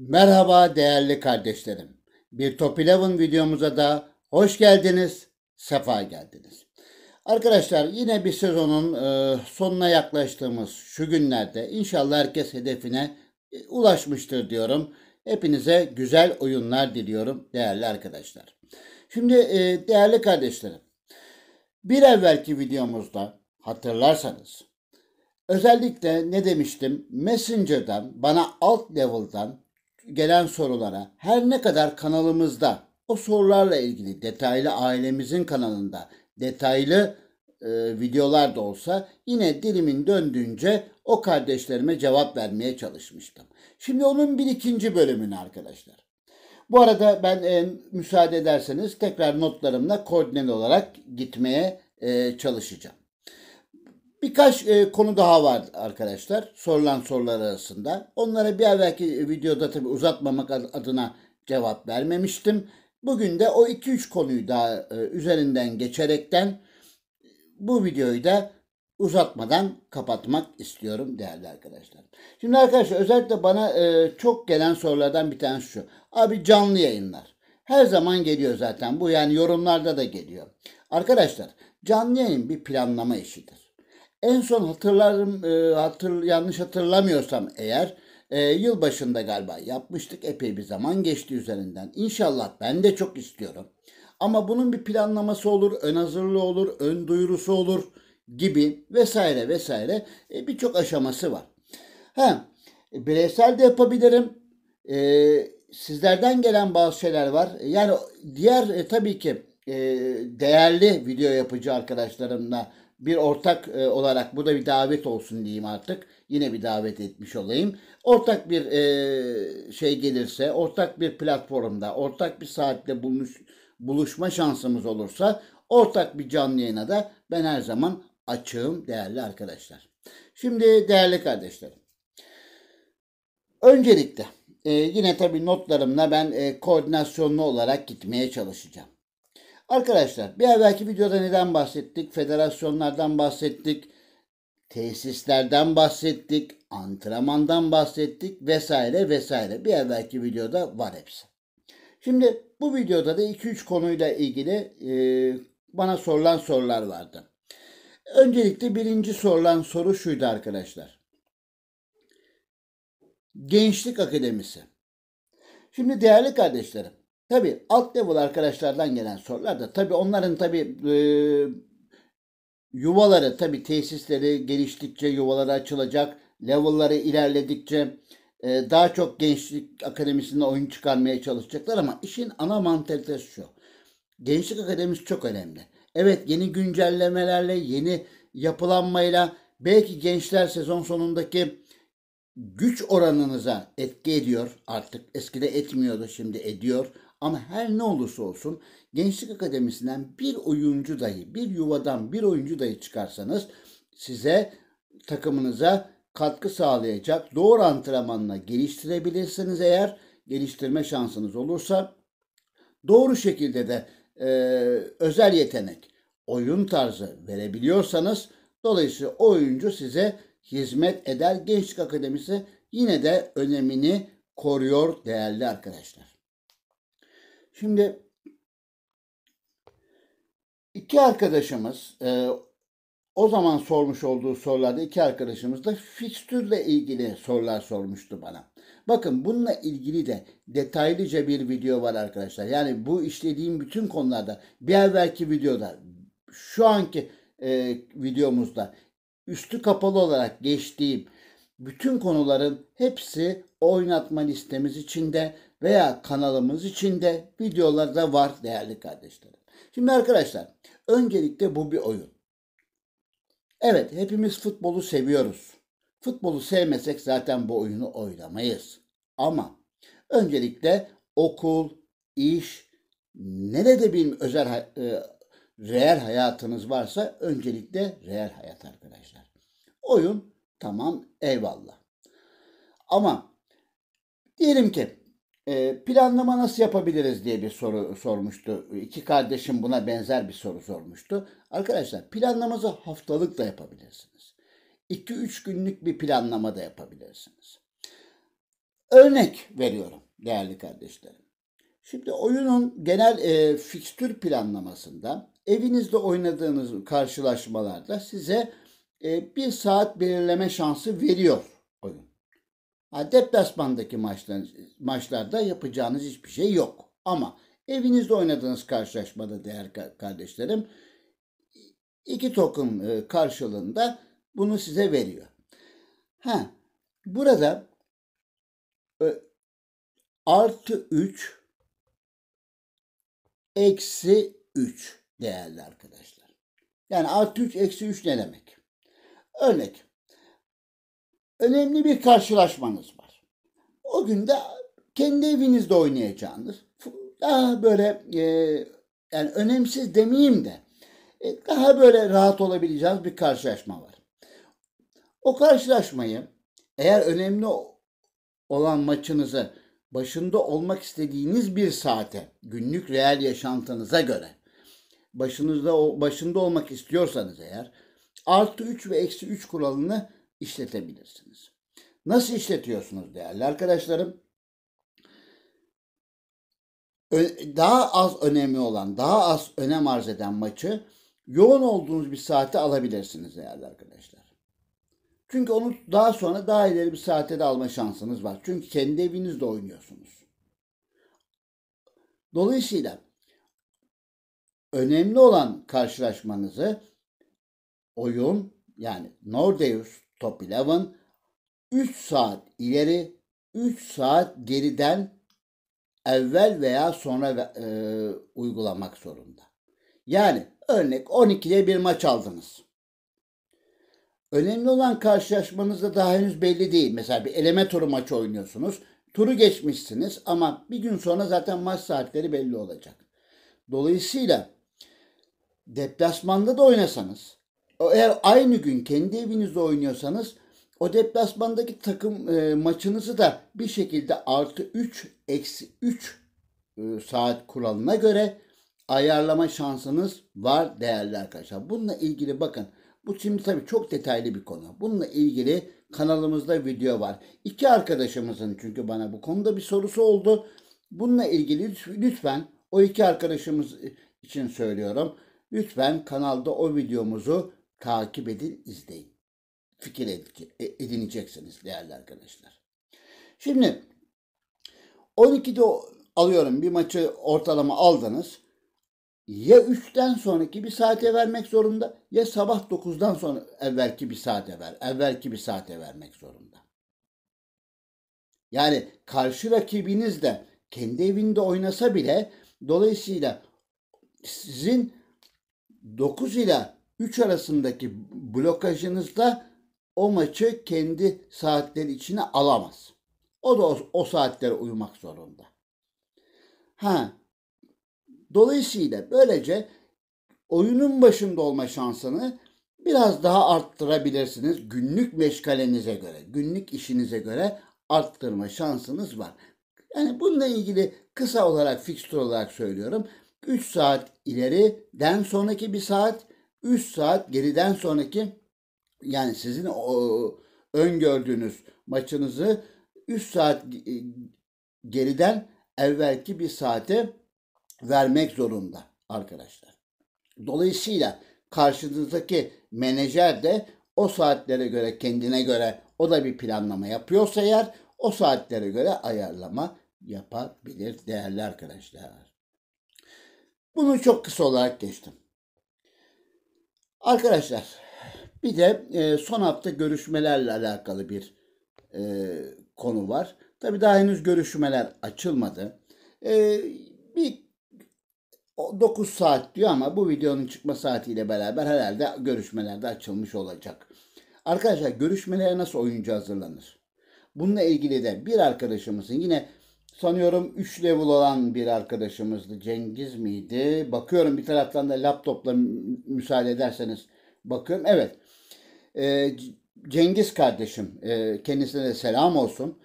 Merhaba değerli kardeşlerim. Bir Top 11 videomuza da hoş geldiniz, sefa geldiniz. Arkadaşlar yine bir sezonun sonuna yaklaştığımız şu günlerde inşallah herkes hedefine ulaşmıştır diyorum. Hepinize güzel oyunlar diliyorum değerli arkadaşlar. Şimdi değerli kardeşlerim, bir evvelki videomuzda hatırlarsanız özellikle ne demiştim? Messenger'dan bana alt level'dan gelen sorulara her ne kadar kanalımızda o sorularla ilgili detaylı ailemizin kanalında detaylı videolar da olsa yine dilimin döndüğünce o kardeşlerime cevap vermeye çalışmıştım. Şimdi onun bir ikinci bölümünü arkadaşlar. Bu arada ben müsaade ederseniz tekrar notlarımla koordineli olarak gitmeye çalışacağım. Birkaç konu daha var arkadaşlar sorulan sorular arasında. Onlara bir evvelki videoda tabi uzatmamak adına cevap vermemiştim. Bugün de o 2-3 konuyu daha üzerinden geçerekten bu videoyu da uzatmadan kapatmak istiyorum değerli arkadaşlar. Şimdi arkadaşlar özellikle bana çok gelen sorulardan bir tanesi şu. Abi canlı yayınlar. Her zaman geliyor zaten bu, yani yorumlarda da geliyor. Arkadaşlar canlı yayın bir planlama işidir. En son yanlış hatırlamıyorsam eğer yılbaşında galiba yapmıştık. Epey bir zaman geçti üzerinden. İnşallah ben de çok istiyorum. Ama bunun bir planlaması olur, ön hazırlığı olur, ön duyurusu olur gibi vesaire vesaire birçok aşaması var. Ha, bireysel de yapabilirim. Sizlerden gelen bazı şeyler var. Yani diğer tabii ki değerli video yapıcı arkadaşlarımla bir ortak olarak bu da bir davet olsun diyeyim artık. Yine bir davet etmiş olayım. Ortak bir şey gelirse, ortak bir platformda, ortak bir saatte buluşma şansımız olursa ortak bir canlı yayına da ben her zaman açığım değerli arkadaşlar. Şimdi değerli kardeşlerim. Öncelikle yine tabii notlarımla ben koordinasyonlu olarak gitmeye çalışacağım. Arkadaşlar bir evvelki videoda neden bahsettik? Federasyonlardan bahsettik, tesislerden bahsettik, antrenmandan bahsettik vesaire vesaire. Bir evvelki videoda var hepsi. Şimdi bu videoda da 2-3 konuyla ilgili bana sorulan sorular vardı. Öncelikle birinci sorulan soru şuydu arkadaşlar. Gençlik Akademisi. Şimdi değerli kardeşlerim, tabii alt level arkadaşlardan gelen sorular da tabii onların tabii yuvaları, tabii tesisleri geliştikçe yuvaları açılacak, level'ları ilerledikçe daha çok Gençlik Akademisi'nde oyun çıkarmaya çalışacaklar ama işin ana mantalitesi şu. Gençlik Akademisi çok önemli. Evet, yeni güncellemelerle, yeni yapılanmayla belki gençler sezon sonundaki güç oranınıza etki ediyor artık. Eskide etmiyordu, şimdi ediyor. Ama her ne olursa olsun Gençlik Akademisi'nden bir oyuncu dahi, bir yuvadan bir oyuncu dahi çıkarsanız size, takımınıza katkı sağlayacak, doğru antrenmanla geliştirebilirsiniz eğer geliştirme şansınız olursa. Doğru şekilde de özel yetenek, oyun tarzı verebiliyorsanız dolayısıyla o oyuncu size hizmet eder. Gençlik Akademisi yine de önemini koruyor değerli arkadaşlar. Şimdi iki arkadaşımız o zaman sormuş olduğu sorularda iki arkadaşımız da fikstürle ilgili sorular sormuştu bana. Bakın bununla ilgili de detaylıca bir video var arkadaşlar. Yani bu işlediğim bütün konularda bir evvelki videoda, şu anki videomuzda üstü kapalı olarak geçtiğim bütün konuların hepsi oynatma listemiz içinde veya kanalımız içinde videolarda var değerli kardeşlerim. Şimdi arkadaşlar öncelikle bu bir oyun. Evet, hepimiz futbolu seviyoruz. Futbolu sevmesek zaten bu oyunu oynamayız. Ama öncelikle okul, iş, nerede bir reel hayatınız varsa öncelikle reel hayat arkadaşlar. Oyun tamam, eyvallah. Ama diyelim ki planlama nasıl yapabiliriz diye bir soru sormuştu. İki kardeşim buna benzer bir soru sormuştu. Arkadaşlar planlamanızı haftalık da yapabilirsiniz. 2-3 günlük bir planlama da yapabilirsiniz. Örnek veriyorum değerli kardeşlerim. Şimdi oyunun genel fikstür planlamasında evinizde oynadığınız karşılaşmalarda size bir saat belirleme şansı veriyor oyun. Deplasmandaki maçlarda yapacağınız hiçbir şey yok. Ama evinizde oynadığınız karşılaşmada değerli kardeşlerim 2 token karşılığında bunu size veriyor. Burada artı 3 eksi 3 değerli arkadaşlar. Yani artı 3 eksi 3 ne demek? Örnek. Önemli bir karşılaşmanız var. O gün de kendi evinizde oynayacağınız daha böyle yani önemsiz demeyeyim de daha böyle rahat olabileceğiniz bir karşılaşma var. O karşılaşmayı eğer önemli olan maçınızı başında olmak istediğiniz bir saate, günlük reel yaşantınıza göre başında olmak istiyorsanız eğer artı 3 ve eksi 3 kuralını işletebilirsiniz. Nasıl işletiyorsunuz değerli arkadaşlarım? Daha az önemli olan, daha az önem arz eden maçı yoğun olduğunuz bir saate alabilirsiniz değerli arkadaşlar. Çünkü onu daha sonra daha ileri bir saate de alma şansınız var. Çünkü kendi evinizde oynuyorsunuz. Dolayısıyla önemli olan karşılaşmanızı oyun yani Nordeus Top 11 3 saat ileri 3 saat geriden evvel veya sonra uygulamak zorunda. Yani örnek 12'de bir maç aldınız. Önemli olan karşılaşmanızda daha henüz belli değil. Mesela bir eleme turu maçı oynuyorsunuz. Turu geçmişsiniz ama bir gün sonra zaten maç saatleri belli olacak. Dolayısıyla deplasmanda da oynasanız, eğer aynı gün kendi evinizde oynuyorsanız o deplasmandaki takım maçınızı da bir şekilde artı 3 eksi 3 saat kuralına göre ayarlama şansınız var değerli arkadaşlar. Bununla ilgili bakın. Bu şimdi tabii çok detaylı bir konu. Bununla ilgili kanalımızda video var. 2 arkadaşımızın çünkü bana bu konuda bir sorusu oldu. Bununla ilgili lütfen o 2 arkadaşımız için söylüyorum. Lütfen kanalda o videomuzu takip edin, izleyin. Fikir edineceksiniz değerli arkadaşlar. Şimdi 12'de alıyorum bir maçı ortalama aldınız. Ya 3'ten sonraki bir saate vermek zorunda ya sabah 9'dan sonra evvelki bir saate vermek zorunda. Yani karşı rakibiniz de kendi evinde oynasa bile dolayısıyla sizin 9 ile 3 arasındaki blokajınızda o maçı kendi saatleri içine alamaz. O da o saatlere uymak zorunda. Dolayısıyla böylece oyunun başında olma şansını biraz daha arttırabilirsiniz. Günlük meşgalenize göre, günlük işinize göre arttırma şansınız var. Yani bununla ilgili kısa olarak, fikstür olarak söylüyorum. 3 saat ileriden sonraki bir saat, 3 saat geriden sonraki yani sizin öngördüğünüz maçınızı 3 saat geriden evvelki bir saate vermek zorunda arkadaşlar. Dolayısıyla karşınızdaki menajer de o saatlere göre kendine göre o da bir planlama yapıyorsa eğer o saatlere göre ayarlama yapabilir değerli arkadaşlar. Bunu çok kısa olarak geçtim. Arkadaşlar bir de son hafta görüşmelerle alakalı bir konu var. Tabii daha henüz görüşmeler açılmadı. Bir 9 saat diyor ama bu videonun çıkma saatiyle beraber herhalde görüşmeler de açılmış olacak. Arkadaşlar görüşmelere nasıl oyuncu hazırlanır? Bununla ilgili de bir arkadaşımızın yine sanıyorum 3 level olan bir arkadaşımızdı. Cengiz miydi? Bakıyorum bir taraftan da laptopla müsaade ederseniz bakıyorum. Evet. Cengiz kardeşim kendisine de selam olsun.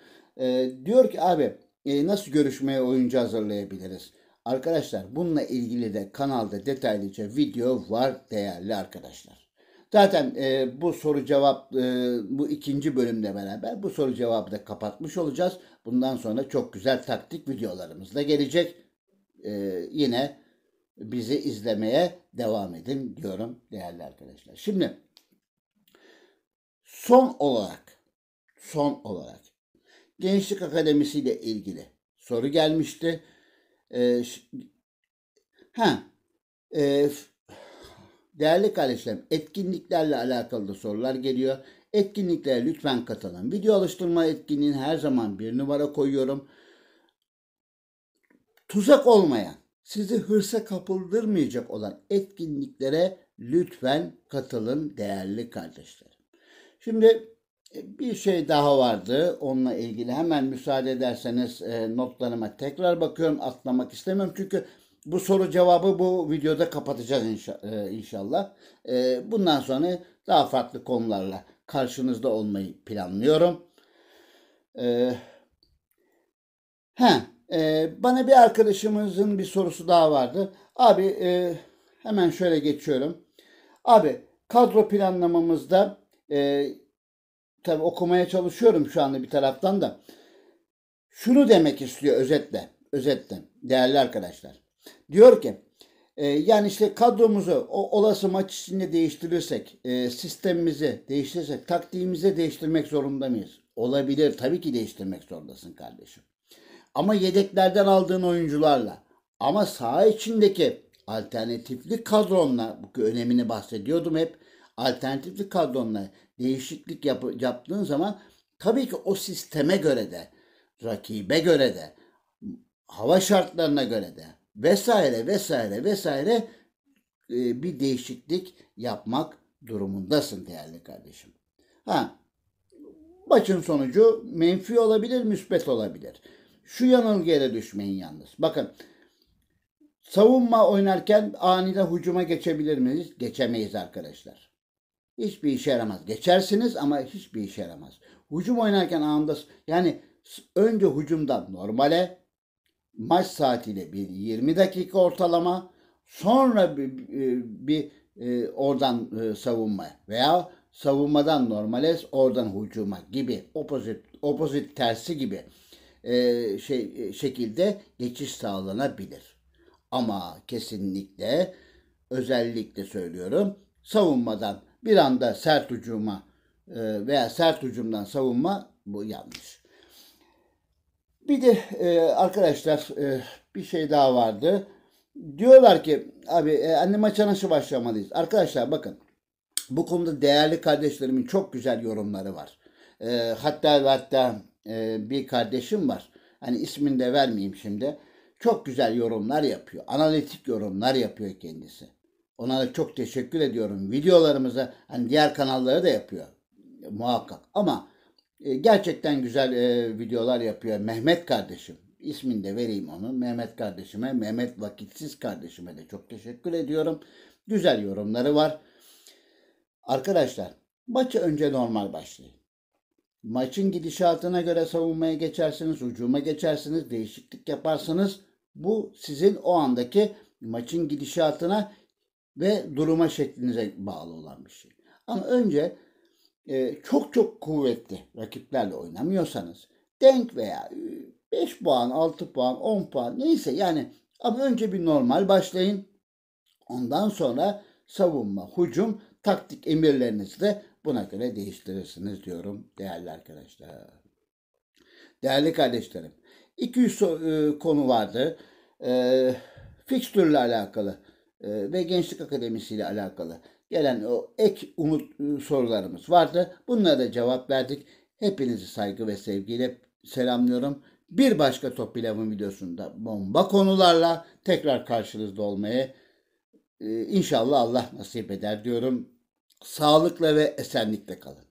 Diyor ki abi nasıl görüşmeye oyuncu hazırlayabiliriz? Arkadaşlar bununla ilgili de kanalda detaylıca video var değerli arkadaşlar. Zaten bu soru cevap bu ikinci bölümle beraber bu soru cevabı da kapatmış olacağız. Bundan sonra çok güzel taktik videolarımız da gelecek. Yine bizi izlemeye devam edin diyorum değerli arkadaşlar. Şimdi son olarak Gençlik Akademisi ile ilgili soru gelmişti. E, ha, e, Değerli kardeşlerim, etkinliklerle alakalı da sorular geliyor. Etkinliklere lütfen katılın. Video alıştırma etkinliğini her zaman bir numara koyuyorum. Tuzak olmayan, sizi hırsa kapıldırmayacak olan etkinliklere lütfen katılın değerli kardeşlerim. Şimdi bir şey daha vardı. Onunla ilgili hemen müsaade ederseniz notlarıma tekrar bakıyorum. Atlamak istemiyorum çünkü bu soru cevabı bu videoda kapatacağız inşallah. Bundan sonra daha farklı konularla karşınızda olmayı planlıyorum. Bana bir arkadaşımızın bir sorusu daha vardı. Abi hemen şöyle geçiyorum. Abi kadro planlamamızda tabii okumaya çalışıyorum şu anda bir taraftan da. Şunu demek istiyor özetle değerli arkadaşlar. Diyor ki yani işte kadromuzu o olası maç içinde değiştirirsek, sistemimizi değiştirirsek, taktiğimizi değiştirmek zorunda mıyız? Olabilir. Tabii ki değiştirmek zorundasın kardeşim. Ama yedeklerden aldığın oyuncularla ama saha içindeki alternatifli kadronla, bu önemini bahsediyordum hep, alternatifli kadronla değişiklik yaptığın zaman tabii ki o sisteme göre de, rakibe göre de, hava şartlarına göre de vesaire bir değişiklik yapmak durumundasın değerli kardeşim. Maçın sonucu menfi olabilir, müspet olabilir. Şu yanılgıya düşmeyin yalnız. Bakın, savunma oynarken aniden hücuma geçebilir miyiz? Geçemeyiz arkadaşlar. Hiçbir işe yaramaz. Geçersiniz ama hiçbir işe yaramaz. Hücum oynarken anında yani önce hücumdan normale, maç saatiyle bir 20 dakika ortalama, sonra bir oradan savunmaya veya savunmadan normale oradan hücuma gibi opposite tersi gibi şekilde geçiş sağlanabilir. Ama kesinlikle özellikle söylüyorum savunmadan bir anda sert hücuma veya sert hücumdan savunma bu yanlış. Bir de arkadaşlar bir şey daha vardı. Diyorlar ki abi anne maça nasıl başlamalıyız? Arkadaşlar bakın bu konuda değerli kardeşlerimin çok güzel yorumları var. Hatta bir kardeşim var. Hani ismini de vermeyeyim şimdi. Çok güzel yorumlar yapıyor. Analitik yorumlar yapıyor kendisi. Ona da çok teşekkür ediyorum. Videolarımıza hani diğer kanalları da yapıyor muhakkak. Ama gerçekten güzel videolar yapıyor. Mehmet kardeşim. İsmini de vereyim onun. Mehmet kardeşime, Mehmet Vakitsiz kardeşime de çok teşekkür ediyorum. Güzel yorumları var. Arkadaşlar maçı önce normal başlayın. Maçın gidişatına göre savunmaya geçersiniz, hücuma geçersiniz, değişiklik yaparsınız. Bu sizin o andaki maçın gidişatına ve duruma şeklinize bağlı olan bir şey. Ama önce çok kuvvetli rakiplerle oynamıyorsanız denk veya 5 puan, 6 puan, 10 puan neyse yani ama önce bir normal başlayın. Ondan sonra savunma, hücum, taktik emirlerinizi de buna göre değiştirirsiniz diyorum değerli arkadaşlar. Değerli kardeşlerim, 200 konu vardı. Fikstürle alakalı ve Gençlik Akademisi ile alakalı gelen o ek sorularımız vardı. Bunlara da cevap verdik. Hepinizi saygı ve sevgiyle selamlıyorum. Bir başka Top Pilav'ın videosunda bomba konularla tekrar karşınızda olmayı İnşallah Allah nasip eder diyorum. Sağlıkla ve esenlikle kalın.